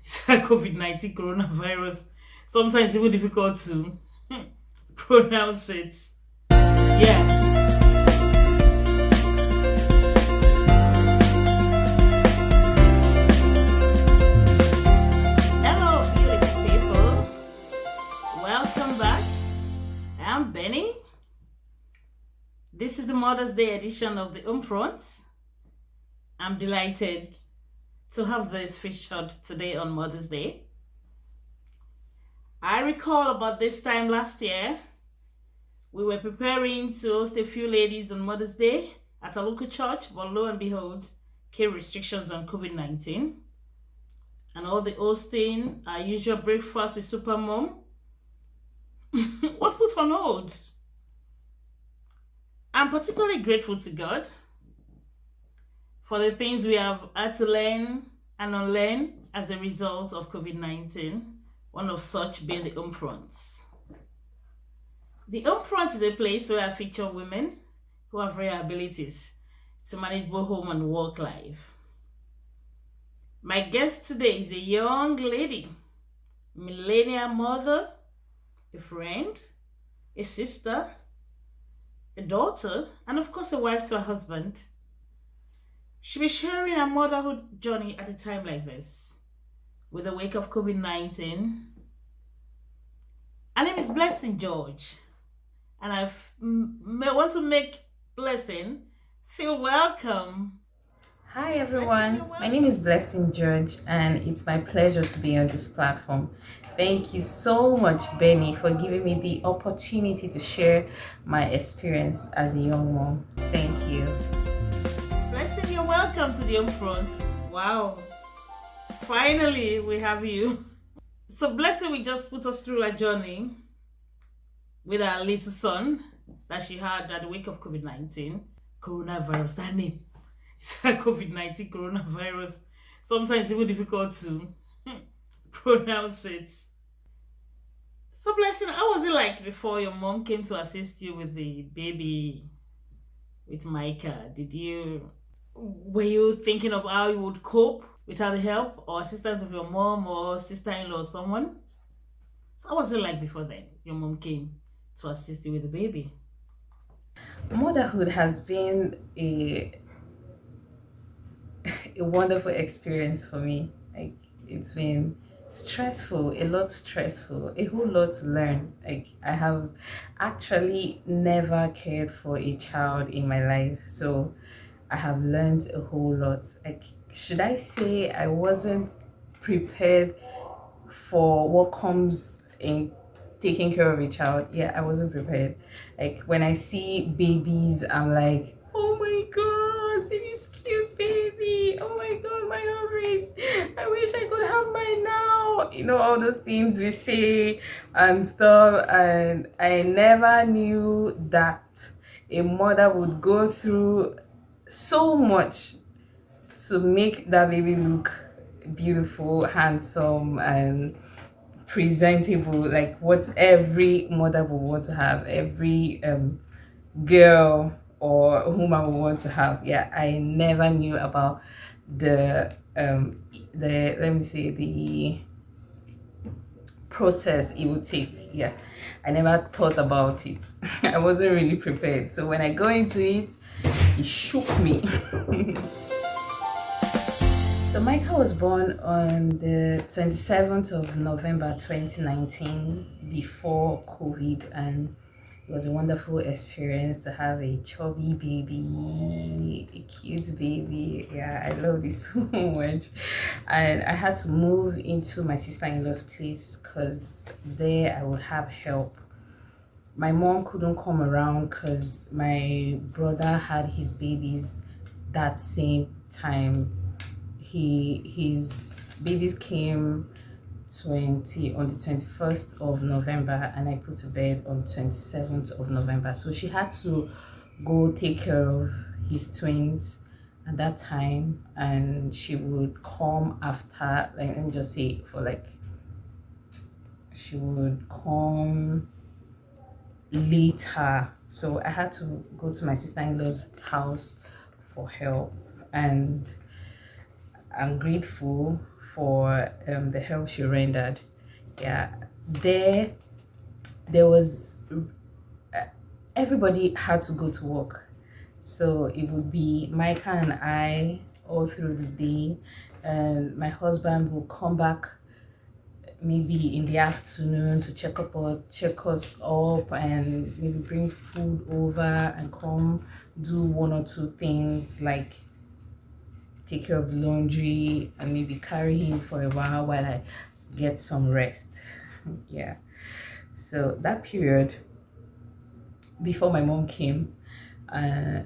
COVID-19 coronavirus. Sometimes even difficult to pronounce it. Yeah. Hello, beautiful people. Welcome back. I'm Benny. This is the Mother's Day edition of the Homefront. I'm delighted to have this featured today on Mother's Day. I recall about this time last year, we were preparing to host a few ladies on Mother's Day at a local church, but lo and behold, came restrictions on COVID-19. And all the hosting, our usual breakfast with Supermom, was put on hold. I'm particularly grateful to God for the things we have had to learn and unlearn as a result of COVID-19, one of such being the Homefronts. The Homefront is a place where I feature women who have rare abilities to manage both home and work life. My guest today is a young lady, millennial mother, a friend, a sister, a daughter, and of course a wife to her husband. She'll be sharing her motherhood journey at a time like this, with the wake of COVID-19. Her name is Blessing George, and want to make Blessing feel welcome. Hi everyone, my name is Blessing George, and it's my pleasure to be on this platform. Thank you so much, Benny, for giving me the opportunity to share my experience as a young mom. Thank you. Blessing, you're welcome to the Homefront. Wow, finally we have you. So Blessing will just put us through a journey with our little son that she had at the wake of COVID-19. Coronavirus, that name. It's COVID-19 coronavirus. Sometimes even difficult to pronounce it. So Blessing, how was it like before your mom came to assist you with the baby with Micah? Were you thinking of how you would cope without the help or assistance of your mom or sister-in-law or someone? So how was it like before then? Your mom came to assist you with the baby. Motherhood has been a wonderful experience for me. Like, it's been stressful, a lot stressful, a whole lot to learn. Like, I have actually never cared for a child in my life, so I have learned a whole lot. Like, should I say I wasn't prepared for what comes in taking care of a child? Yeah, I wasn't prepared. Like, when I see babies, I'm like, oh my god, see this cute baby, oh my god, my ovaries, I wish I could have mine now, all those things we say and stuff. And I never knew that a mother would go through so much to make that baby look beautiful, handsome, and presentable, like what every mother would want to have, every girl or woman would want to have. Yeah, I never knew about the let me say the process it would take. Yeah, I never thought about it. I wasn't really prepared, so when I go into it, it shook me. So Michael was born on the 27th of November 2019, before COVID, and it was a wonderful experience to have a chubby baby, a cute baby. Yeah, I love this so much. And I had to move into my sister-in-law's place because there I would have help. My mom couldn't come around because my brother had his babies that same time. His babies came on the 21st of November, and I put to bed on 27th of November. So she had to go take care of his twins at that time, and she would come after, like, let me just say, she would come later. So I had to go to my sister-in-law's house for help, and I'm grateful for the help she rendered. Yeah, there there was everybody had to go to work, so it would be Micah and I all through the day, and my husband will come back maybe in the afternoon to check up or check us up and maybe bring food over and come do one or two things like take care of the laundry and maybe carry him for a while I get some rest. Yeah. So that period before my mom came, uh,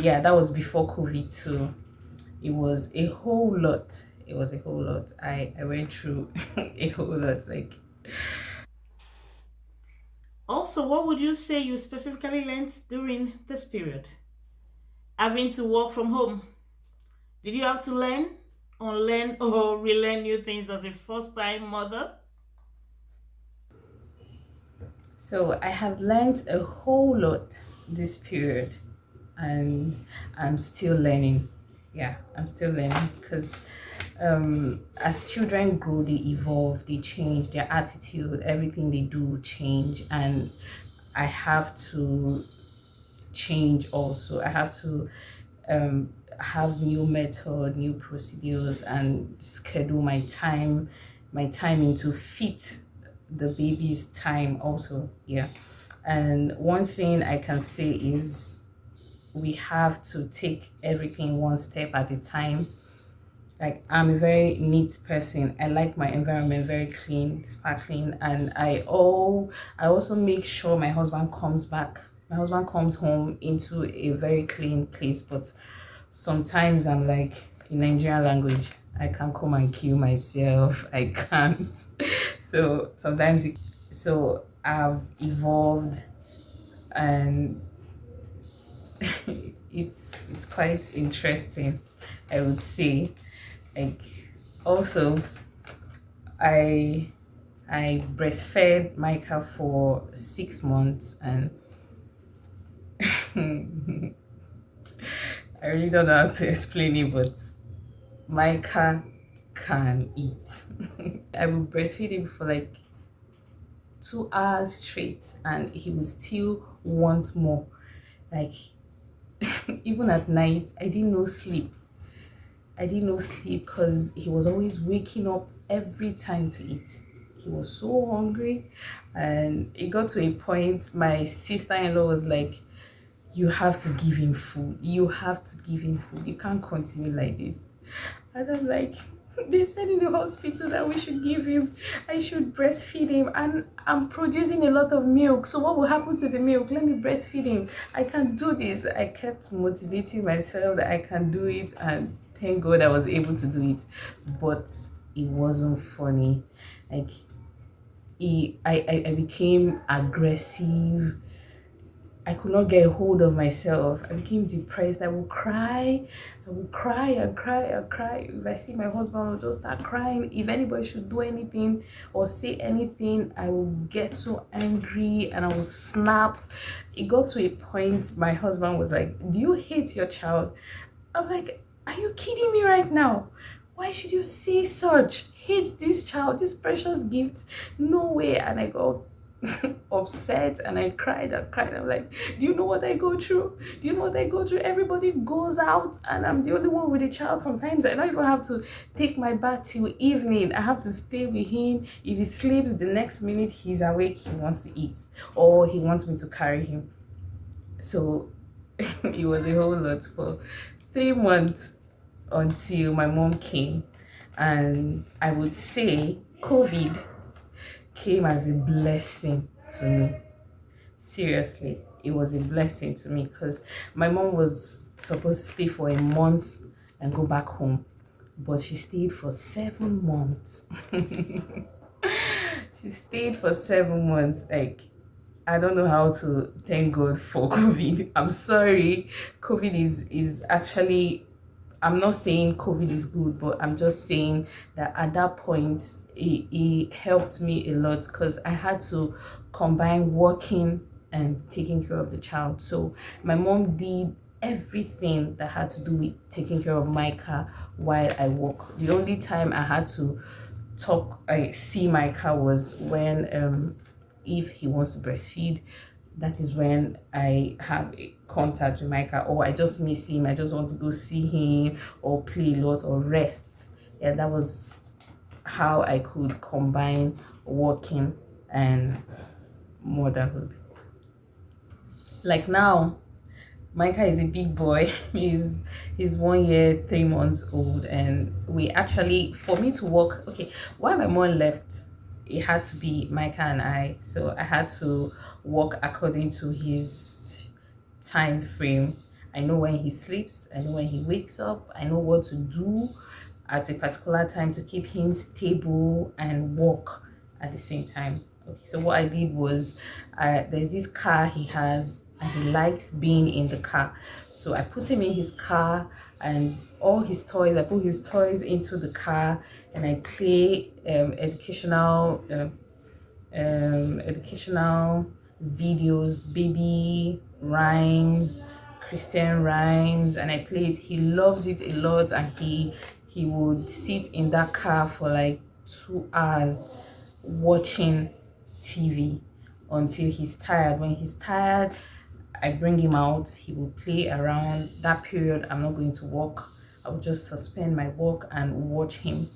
yeah, that was before COVID too. It was a whole lot. It was a whole lot. I went through a whole lot. Like, Also, what would you say you specifically learned during this period? Having to work from home. Did you have to learn, unlearn, or relearn new things as a first time mother? so I have learned a whole lot this period, and I'm still learning. Yeah, I'm still learning because as children grow, they evolve, they change their attitude, everything they do change, and I have to change also. I have to have new method, new procedures, and schedule my timing to fit the baby's time also. Yeah. And one thing I can say is we have to take everything one step at a time. Like, I'm a very neat person. I like my environment very clean, sparkling, and I also make sure my husband comes back. My husband comes home into a very clean place, but sometimes I'm like, in Nigerian language, I can't come and kill myself. I can't. So sometimes so I've evolved, and it's quite interesting, I would say. Like, also, I I breastfed Micah for 6 months, and I really don't know how to explain it, but Micah can eat. I will breastfeed him for like 2 hours straight, and he will still want more. Like, even at night, I didn't know sleep because he was always waking up every time to eat. He was so hungry, and it got to a point my sister-in-law was like, you have to give him food. You have to give him food. You can't continue like this. And I'm like, they said in the hospital that we should give him, I should breastfeed him. And I'm producing a lot of milk. So what will happen to the milk? Let me breastfeed him. I can do this. I kept motivating myself that I can do it. And thank God I was able to do it. But it wasn't funny. Like, I became aggressive. I could not get a hold of myself. I became depressed. I would cry. I would cry and cry and cry. If I see my husband, I would just start crying. If anybody should do anything or say anything, I would get so angry and I would snap. It got to a point my husband was like, do you hate your child? I'm like, are you kidding me right now? Why should you say such? Hate this child, this precious gift? No way. And I got upset and I cried and cried. I'm like, do you know what I go through? Do you know what I go through? Everybody goes out and I'm the only one with a child. Sometimes I don't even have to take my bath till evening. I have to stay with him. If he sleeps, the next minute he's awake, he wants to eat or he wants me to carry him. So it was a whole lot for 3 months until my mom came. And I would say COVID came as a blessing to me. Seriously, it was a blessing to me because my mom was supposed to stay for a month and go back home, but she stayed for 7 months. She stayed for 7 months. Like, I don't know how to thank God for COVID. I'm sorry. COVID is actually, I'm not saying COVID is good, but I'm just saying that at that point, it helped me a lot because I had to combine working and taking care of the child. So my mom did everything that had to do with taking care of Micah while I work. The only time I had to I see Micah was when if he wants to breastfeed, that is when I have a contact with Micah, or I just miss him, I just want to go see him or play a lot or rest. Yeah, that was how I could combine working and motherhood. Like now, Micah is a big boy. He's 1 year, 3 months old, and we actually, for me to work, okay, while my mom left, it had to be Micah and I. So I had to work according to his time frame. I know when he sleeps, I know when he wakes up, I know what to do at a particular time to keep him stable and work at the same time. Okay, so what I did was, there's this car he has, and he likes being in the car. So I put him in his car, and all his toys, I put his toys into the car, and I play educational videos, baby rhymes, Christian rhymes, and I play it. He loves it a lot, and he would sit in that car for like 2 hours watching TV until he's tired. When he's tired, I bring him out. He will play around. That period, I'm not going to work. I will just suspend my work and watch him.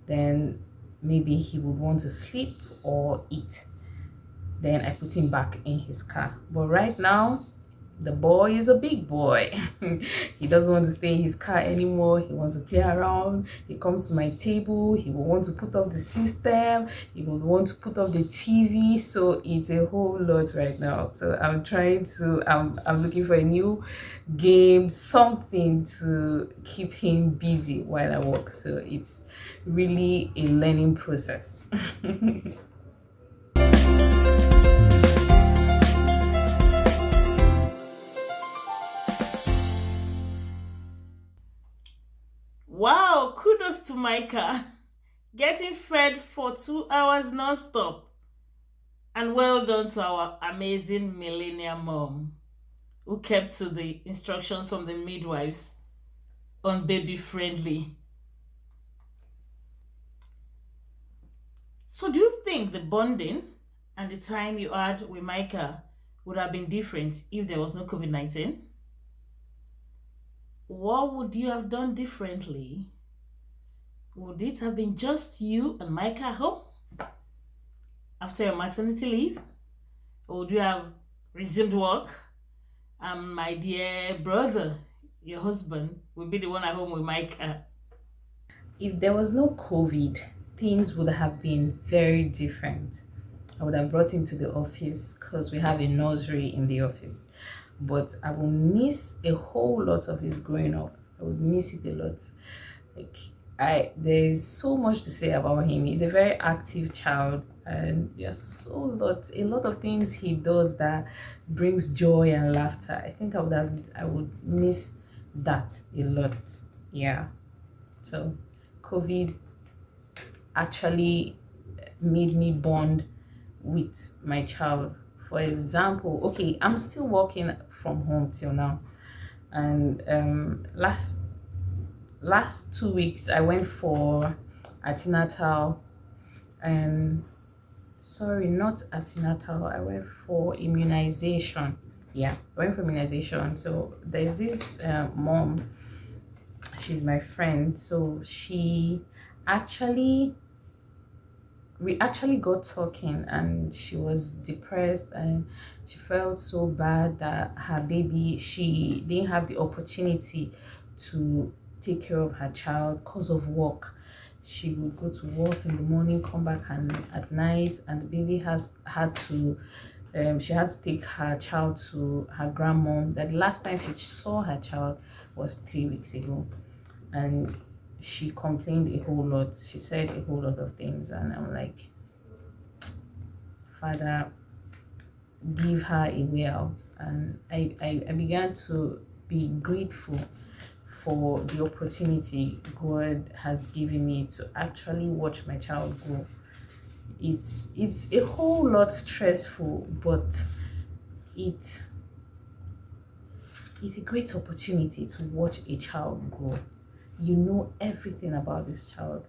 Then maybe he would want to sleep or eat. Then I put him back in his car. But right now, the boy is a big boy. He doesn't want to stay in his car anymore. He wants to play around. He comes to my table. He will want to put up the system. He will want to put up the TV. So it's a whole lot right now. So I'm looking for a new game, something to keep him busy while I work. So it's really a learning process. Wow, kudos to Micah. Getting fed for 2 hours non-stop. And well done to our amazing millennial mom who kept to the instructions from the midwives on baby friendly. So do you think the bonding and the time you had with Micah would have been different if there was no COVID-19? What would you have done differently? Would it have been just you and Micah home after your maternity leave? Or would you have resumed work? And my dear brother, your husband, will be the one at home with Micah. If there was no COVID, things would have been very different. I would have brought him to the office because we have a nursery in the office. But I will miss a whole lot of his growing up. I would miss it a lot. Like there's so much to say about him. He's a very active child, and there's a lot of things he does that brings joy and laughter. I think I would miss that a lot. Yeah. So COVID actually made me bond with my child. For example, okay, I'm still working from home till now, and last 2 weeks I went for antenatal, and sorry, not antenatal, I went for immunization. Yeah, I went for immunization. So there's this mom, she's my friend, so actually we actually got talking, and she was depressed, and she felt so bad that her baby, she didn't have the opportunity to take care of her child because of work. She would go to work in the morning, come back and at night, and the baby she had to take her child to her grandmom. That the last time she saw her child was 3 weeks ago, and she complained a whole lot. She said a whole lot of things, and I'm like, Father, give her a way out. And I began to be grateful for the opportunity God has given me to actually watch my child grow. It's a whole lot stressful, but it it's a great opportunity to watch a child grow. You know everything about this child.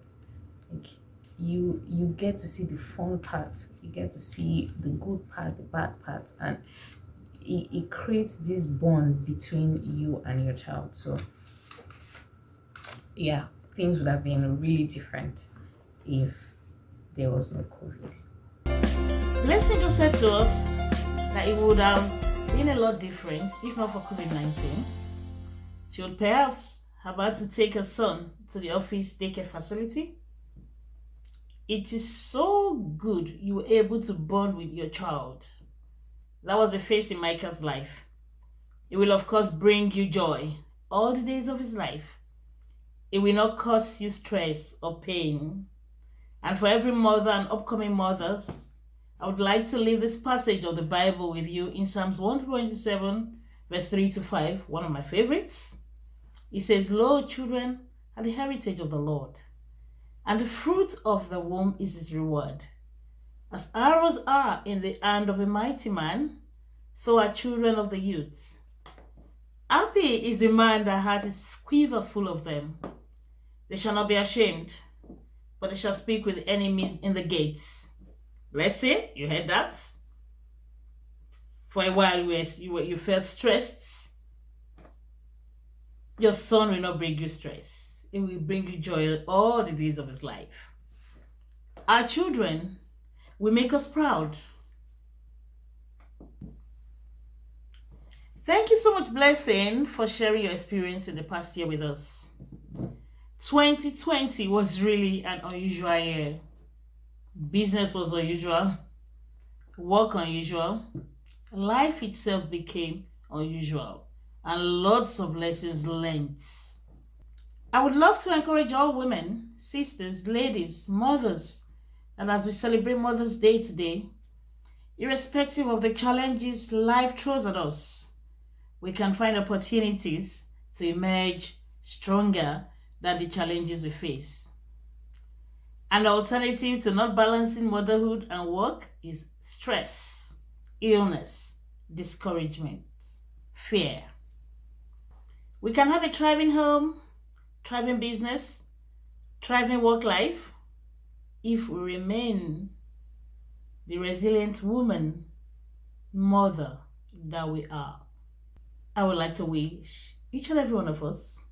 Like you get to see the fun part, you get to see the good part, the bad part, and it creates this bond between you and your child. So yeah, things would have been really different if there was no COVID. Blessing just said to us that it would have been a lot different if not for COVID-19. She would perhaps have had to take her son to the office daycare facility. It is so good you were able to bond with your child. That was the phase in Micah's life. It will, of course, bring you joy all the days of his life. It will not cause you stress or pain. And for every mother and upcoming mothers, I would like to leave this passage of the Bible with you in Psalms 127, verse 3 to 5, one of my favorites. It says, "Lo, children are the heritage of the Lord, and the fruit of the womb is his reward. As arrows are in the hand of a mighty man, so are children of the youths. Happy is the man that hath his quiver full of them. They shall not be ashamed, but they shall speak with enemies in the gates." Blessing, you heard that? For a while you felt stressed. Your son will not bring you stress. It will bring you joy all the days of his life. Our children will make us proud. Thank you so much, Blessing, for sharing your experience in the past year with us. 2020 was really an unusual year. Business was unusual, work unusual, life itself became unusual, and lots of lessons learned. I would love to encourage all women, sisters, ladies, mothers, and as we celebrate Mother's Day today, irrespective of the challenges life throws at us, we can find opportunities to emerge stronger than the challenges we face. An alternative to not balancing motherhood and work is stress, illness, discouragement, fear. We can have a thriving home, thriving business, thriving work life if we remain the resilient woman, mother that we are. I would like to wish each and every one of us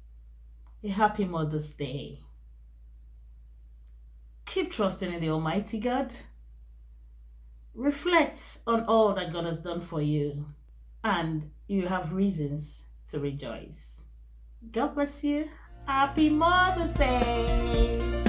a happy Mother's Day. Keep trusting in the Almighty God. Reflect on all that God has done for you, and you have reasons to rejoice. God bless you. Happy Mother's Day.